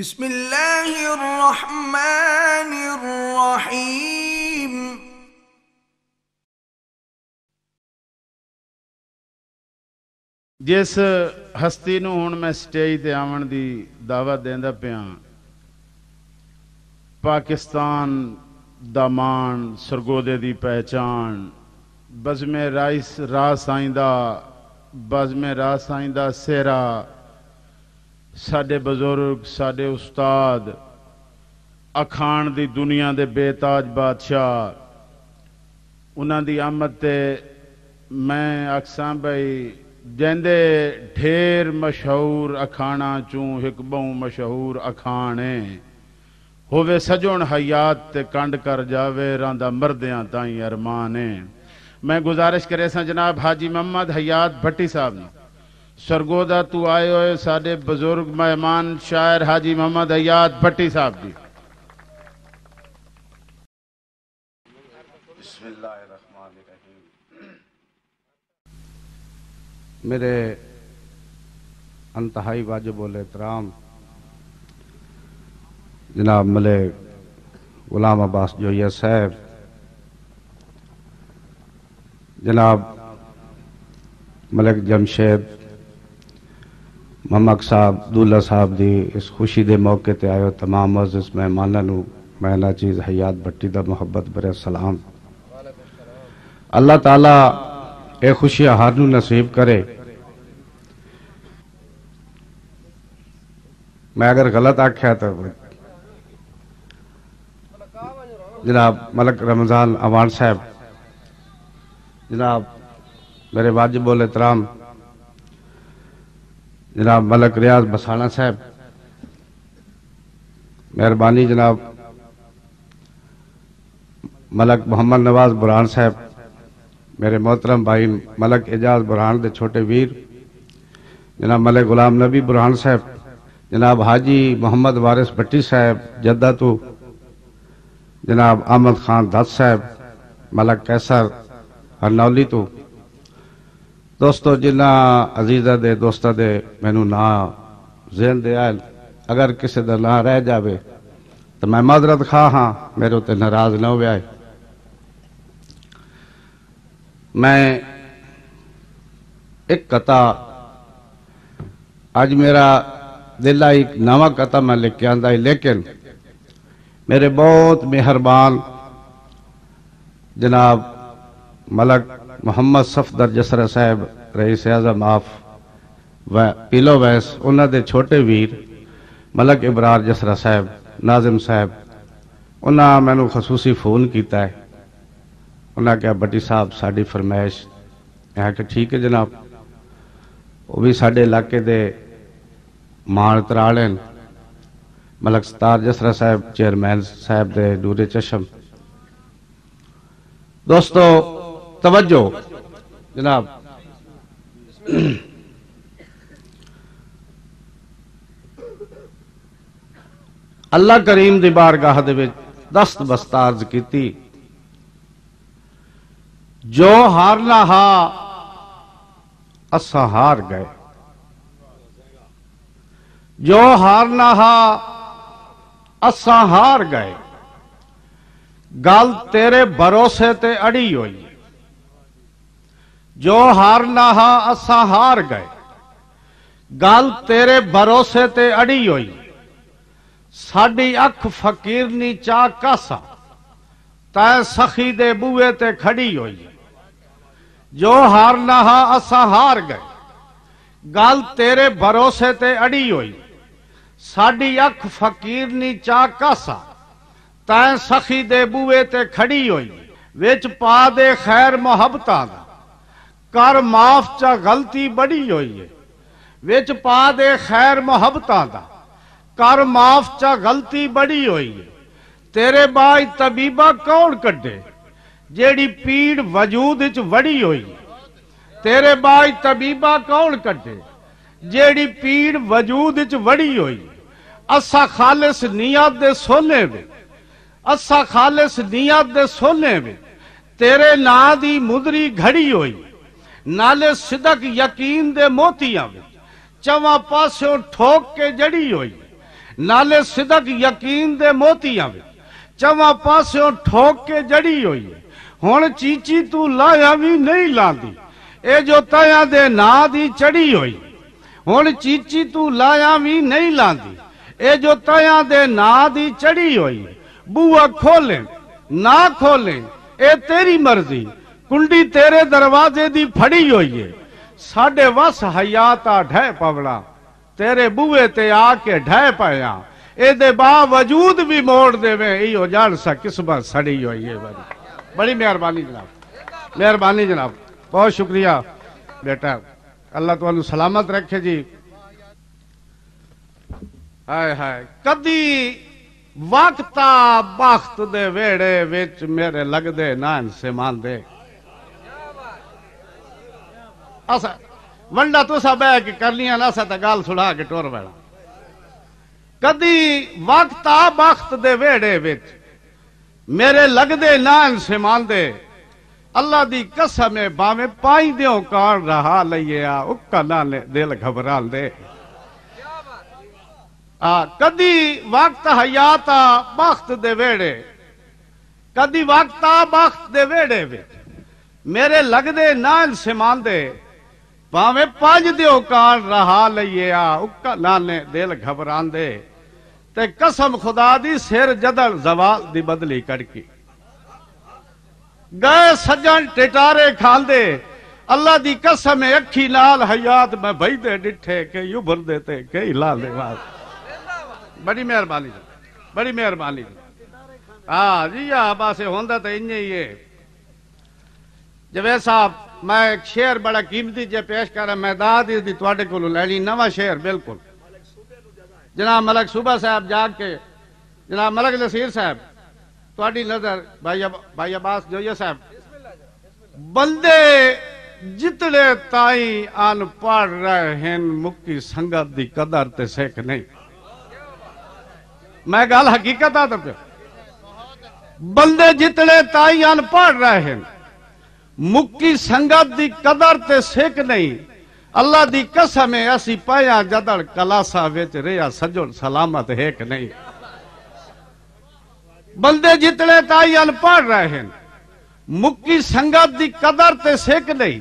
بسم اللہ الرحمن الرحیم۔ جس ہستی نو ہن میں سٹیج تے آون دی دعوت دیندا پیاں، پاکستان دا مان، سرگودے دی پہچان، بزم راہ سائیں دا سہرا، ساڈے بزرگ، ساڈے استاد، اکھان دی دنیا دے بے تاج بادشاہ، انہاں دی آمد تے میں آکھساں بھائی جیندے ڈھیر مشہور اکھانا چوں ایک بہوں مشہور اکھانے ہووے سجون حیات تے کنڈ کر جاوے راندہ مردیاں تائیں ارمانے۔ میں گزارش کرے ساں جناب حاجی محمد حیات بھٹی صاحب نے، سرگودہ تو آئے ہوئے ساڈے بزرگ مہمان شاعر حاجی محمد حیات بھٹی صاحب جی۔ بسم اللہ الرحمن الرحیم۔ میرے انتہائی واجب الاحترام جناب ملک غلام عباس جویہ صاحب، جناب ملک جمشید محمد صاحب دولہ صاحب دی اس خوشی دے موقع تے آئے تمام معزز مہماناں نو میں ناچیز حیات بھٹی دا محبت برے سلام۔ اللہ تعالیٰ اے خوشی ہر نو نصیب کرے۔ میں اگر غلط آکھیا تو جناب ملک رمضان اوان صاحب، جناب میرے واجب الاحترام جناب ملک ریاض بسانہ صاحب، مہربانی جناب ملک محمد نواز برہان صاحب، میرے محترم بھائی ملک اعجاز برہان دے چھوٹے ویر، جناب ملک غلام نبی برہان صاحب، جناب حاجی محمد وارث بھٹی صاحب جدہ تو، جناب احمد خان دت صاحب، ملک کیسر ہرنولی تو، دوستو جنہ عزیزہ دے دوستہ دے مینو نا ذہن دے آئل، اگر کسی دا نا رہ جاوے تو میں معذرت خواہ ہاں، میرے تے ناراض نہ ہوئے آئے۔ میں ایک قطع آج میرا دل ایک نواں قطع میں لکھ کے آندہ ہے، لیکن میرے بہت مہربان جناب ملک محمد صفدر جسرہ صاحب رئیس اعظم آف پیلو ویس، انہاں دے چھوٹے ویر ملک ابرار جسرہ صاحب، ناظم صاحب، انہاں میں نے خصوصی فون کیتا ہے، انہاں کہا بٹی صاحب ساڑی فرمائش، یہاں کہ ٹھیک ہے جناب، وہ بھی ساڑے علاقے دے مان ترالین، ملک ستار جسرہ صاحب چیئرمین صاحب دے نور چشم۔ دوستو توجہ جناب، اللہ کریم دی بارگاہ دے وچ دست بستارز کیتی، جو ہارنا ہا اساں ہار گئے، جو ہارنا ہا اساں ہار گئے، گل تیرے بھروسے تے اڑی ہوئی، جو ہارنا ہا اساں ہار گئے، گل تیرے بھروسے تے اڑی ہوئی، ساڈی اکھ فقیرنی چاہ کاسا تے سخی دے بوئے تے کھڑی ہوئی، جو ہارنا ہا اساں ہار گئے، گل تیرے بھروسے تے اڑی ہوئی، ساڈی اکھ فقیرنی چاہ کاسا تے سخی دے بوئے تے کھڑی ہوئی، وچ پا دے خیر محبتاں دا کر معاف چا غلطی بڑی ہوئی ہے، وچ پا دے خیر محبتاں دا کر معاف چا غلطی بڑی ہوئی ہے، تیرے بائی طبیبہ کون کڈے جیڑی پیڑ وجود وچ وڑی ہوئی، تیرے بائی طبیبہ کون کڈے جیڑی پیڑ وجود وچ وڑی ہوئی، اسا خالص نیت دے سونے وے، اسا خالص نیت دے سونے وے، تیرے نا دی مدری گھڑی ہوئی، نالے صدق یقین دے موتیاں وے، چواں پاسوں ٹھوک کے جڑی ہوئی، نالے صدق یقین دے موتیاں وچ چواں پاسوں ٹھوک کے جڑی ہوئی ہے ہن چیچی تو لایا بھی نہیں لاندی اے جو تیاں دے نا دی چڑی ہوئی ہن چیچی تو لایا بھی نہیں لاندی اے جو تیاں دے نا دی چڑی ہوئی بوا کھولیں نہ کھولیں اے تیری مرضی کنڈی تیرے دروازے دی پھڑی ہوئی ہے ساڈے وس حیاتا ڈھے پوڑا تیرے بوئے تے آ کے ڈھے پایا اے دے باوجود بھی موڑ دے میں ایو جان سا قسمت سڑی ہوئی ہے بڑی مہربانی جناب مہربانی جناب بہت شکریہ بیٹا اللہ تعالیٰ سلامت رکھے جی ہائے ہائے کدی وقتا بخت دے ویڑے وچ میرے لگ دے نان سے مان دے اسا ونڈا تو سا بہ کے کر لیاں اسا تے گال سڑا کے ٹور بیڑا کدی وقتا بخت دے ویڑے وچ میرے لگ دے نان سے مان دے اللہ دی قسم باویں پائی دیوں کار رہا لئیے اکا نانے دل گھبران دے کدی وقت حیاتا بخت دے ویڑے کدی وقتا بخت دے ویڑے وچ میرے لگ دے نان سے مان دے باویں پانچ دیوں کار رہا لئیے اکا نانے دل گھبران دے تے قسم خدا دی سر جدل زوال دی بدلی کڑکی گئے سجن ٹٹارے کھان دے اللہ دی قسم اکھی نال حیات میں بھئی دے ڈٹھے کہ یوں بھر دیتے کہ ہلا دے بڑی مہربانی بڑی مہربانی جی باسے ہوندہ تو انجھے ہی ہے جوید صاحب میں ایک شعر بڑا قیمتی جے پیش کر رہا میں دادی دی تواڈے کو لینی نواں شعر بالکل جناب ملک صوبہ صاحب جاگ کے جناب ملک نصیر صاحب تواڈی نظر بھائی عباس جویہ صاحب بندے جتنے تائیں آن پڑھ رہے ہیں مکی سنگت دی قدر تے سیکھ نہیں میں گال حقیقت آتا پہ بندے جتنے تائیں آن پڑھ رہے ہیں مکی سنگت دی قدر تے سیکھ نہیں اللہ دی قسم اسی پایا جدڑ کلاسا وچ ریا سجن سلامت ہے کہ نہیں بندے جتنے تائیں آن پڑھ رہے ہیں مکی سنگت دی قدر تے سیکھ نہیں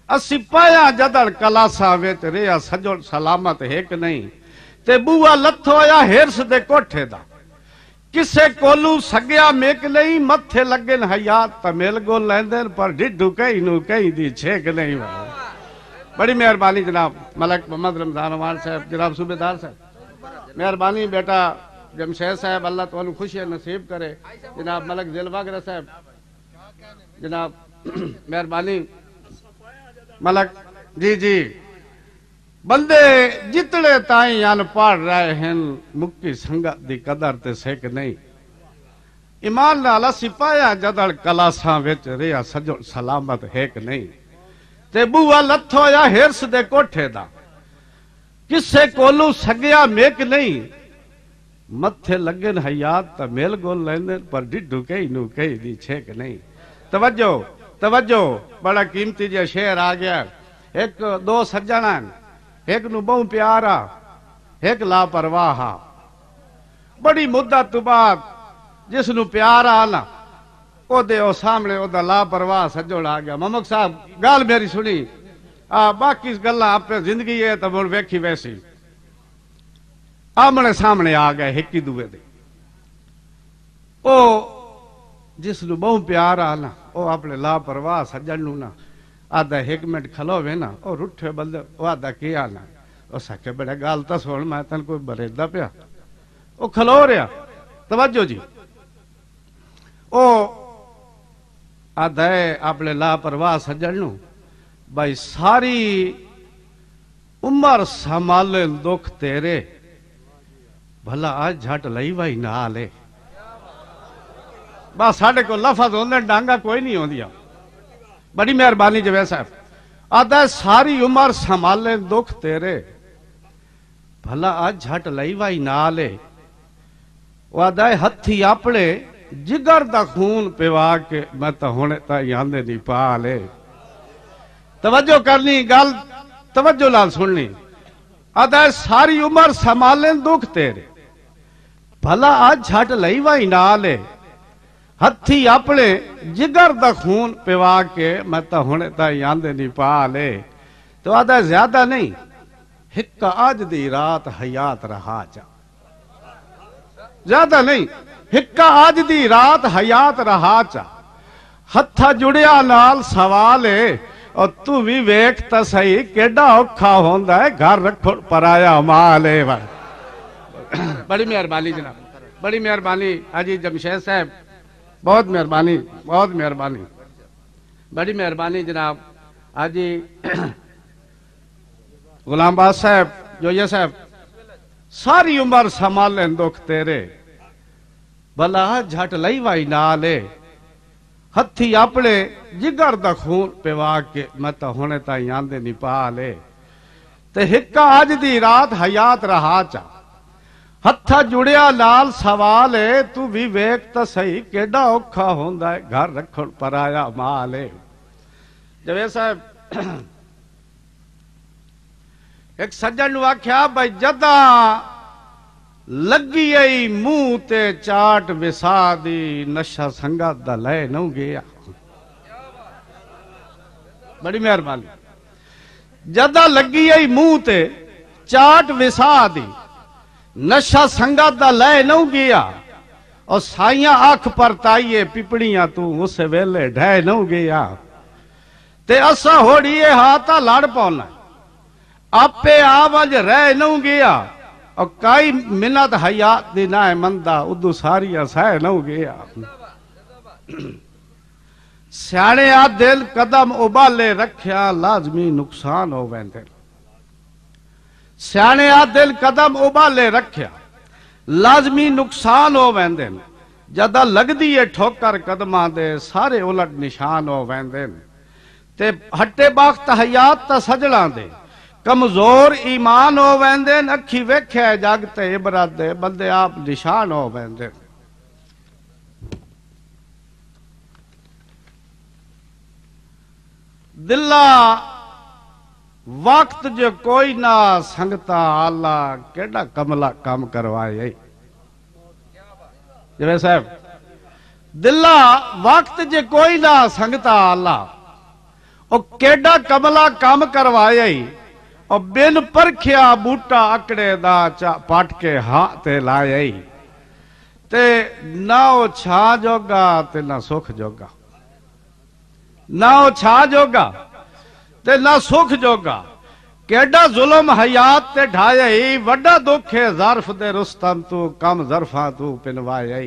اسی پایا جدڑ کلاسا وچ ریا سجن سلامت ہے کہ نہیں تے بوا لتھو یا ہرس دے کوٹھے دا کسے کولو سگیا میک نہیں متھے لگن حیات تمیل گو لیندن پر ڈڈو کئی نو کئی دی چھیک نہیں بڑی مہربانی جناب ملک محمد رمضان عمان صاحب جناب صوبیدار صاحب مہربانی بیٹا جمشید صاحب اللہ تعالیٰ خوشی نصیب کرے جناب ملک ذیلواگر صاحب جناب مہربانی ملک جی بندے جتنے تائیں آن پڑھ رہے ہیں مکی سنگت دی قدر تے سیکھ نہیں ایمان نال اسی پایا جدڑ کلاساں وچ ریا سجن سلامت ہے کہ نہیں تے بوا لتھو یا ہرس دے کوٹھے دا کسے کولو سگیا میک نہیں متھے لگن حیات تا میل گول لیندن پر ڈڈو کئی نو کئی دی چھیک نہیں توجہ بڑا قیمتی جے شعر آ گیا ایک دو سجنان ایک نو بہوں پیارا ایک لاپرواہا بڑی مدت بعد جس نو پیارا آنا او دے او سامنے او دا لاپرواہ سجوڑ آ گیا ممک صاحب گال میری سنی باقی گلہ آپ پہ زندگی ہے تو مڑ ویکھی ویسی آمنے سامنے آ گئے ہکی دوے دے او جس نو بہوں پیارا آنا او اپنے لاپرواہ سجن نو نا آدھا ایک منٹ کھلو وے نا او رٹھے بلدے او آدھا کیا نا او سکے بڑے گال تا سوڑ میں تن کوئی بریدہ پیا او کھلو رہا توجہ جی او آدھا ہے اپنے لاپرواہ سجن نو بھائی ساری عمر سنبھالے دکھ تیرے بھلا آج جھٹ لئی بھائی نہ لے بس ساڑھے کو لفظ ہوندے ڈانگا کوئی نہیں ہوندیا بڑی مہربانی جوید صاحب آدھا ہے ساری عمر سنبھالے دکھ تیرے بھلا آج جھٹ لئی بھائی نہ لے وہ آدھا ہے ہتھی اپنے جگر دا خون پیوا کے میں تا ہونے تا یاندے نہیں پا لے توجہ کرنی گل توجہ لال سننی آدھا ہے ساری عمر سنبھالیں دکھ تیرے بھلا آج چھٹ لئی وائی نالے ہتھی اپنے جگر دا خون پیوا کے میں تا ہونے تا یاندے نہیں پا لے تو آدھا زیادہ نہیں ہکا آج دی رات حیات رہا جا زیادہ نہیں ہکا آج دی رات حیات رہا چا ہتھا جڑیا نال سوال ہے اور تو بھی ویکھ تا صحیح کیڈا اوکھا ہوندا ہے گھر رکھو پرایا مال ہے بڑی مہربانی جناب بڑی مہربانی حاجی جمشید صاحب بہت مہربانی بڑی مہربانی جناب حاجی غلام باز صاحب جویا صاحب ساری عمر سنبھالیں دکھ تیرے بھلا جھٹ لئی وائی نالے ہتھی اپنے جگر دا خون پیوا کے مت ہونے تا یاندے نہیں پا لے تے ہکا آج دی رات حیات رہا چا ہتھا جڑیا نال سوال ہے تو بھی ویکھ تا صحیح کیڈا اوکھا ہوندا ہے گھر رکھن پرایا مال ہے جوید صاحب ایک سجن نو آکھیا بھائی جدا لگی ای منہ تے چاٹ وسا دی نشہ سنگت دا لے نو گیا بڑی مہربانی جدا لگی ای منہ تے چاٹ وسا دی نشہ سنگت دا لے نو گیا اور سائیاں آنکھ پر تائیے پپڑیاں تو اس ویلے ڈھے نو گیا تے اسا ہوڑیے ہاتھا لڑ پونا اپے آواج رہ نو گیا اور کئی منت حیات دی نائے مندہ ادو ساری سہ نو گیا سیانے آ دل قدم ابالے رکھیا لازمی نقصان ہو ویندے سیانے آ دل قدم ابالے رکھیا لازمی نقصان ہو ویندے جدہ لگ دیئے ٹھوکر قدماں دے سارے الٹ نشان ہو ویندے تے ہٹے باخت حیات تا سجڑاں دے کمزور ایمان ہو ویندے اکھی ویکھے جاگتے عبرت دے بندے آپ نشان ہو ویندے دلہ وقت جو کوئی نہ سنگتا اللہ کیڑا کملا کام کروائے جوید صاحب دلہ وقت جو کوئی نہ سنگتا اللہ او کیڑا کملا کام کروائے اور بن پرکھیا بوٹا اکڑے دا پاٹ کے ہاں تے لائے تے نہ او چھا جوگا تے نہ سکھ جوگا نہ او چھا جوگا تے نہ سکھ جوگا کیڈا ظلم حیات تے ڈھائے وڈا دکھ ہے ظرف دے رستم تو کم ظرفاں تو پنوائے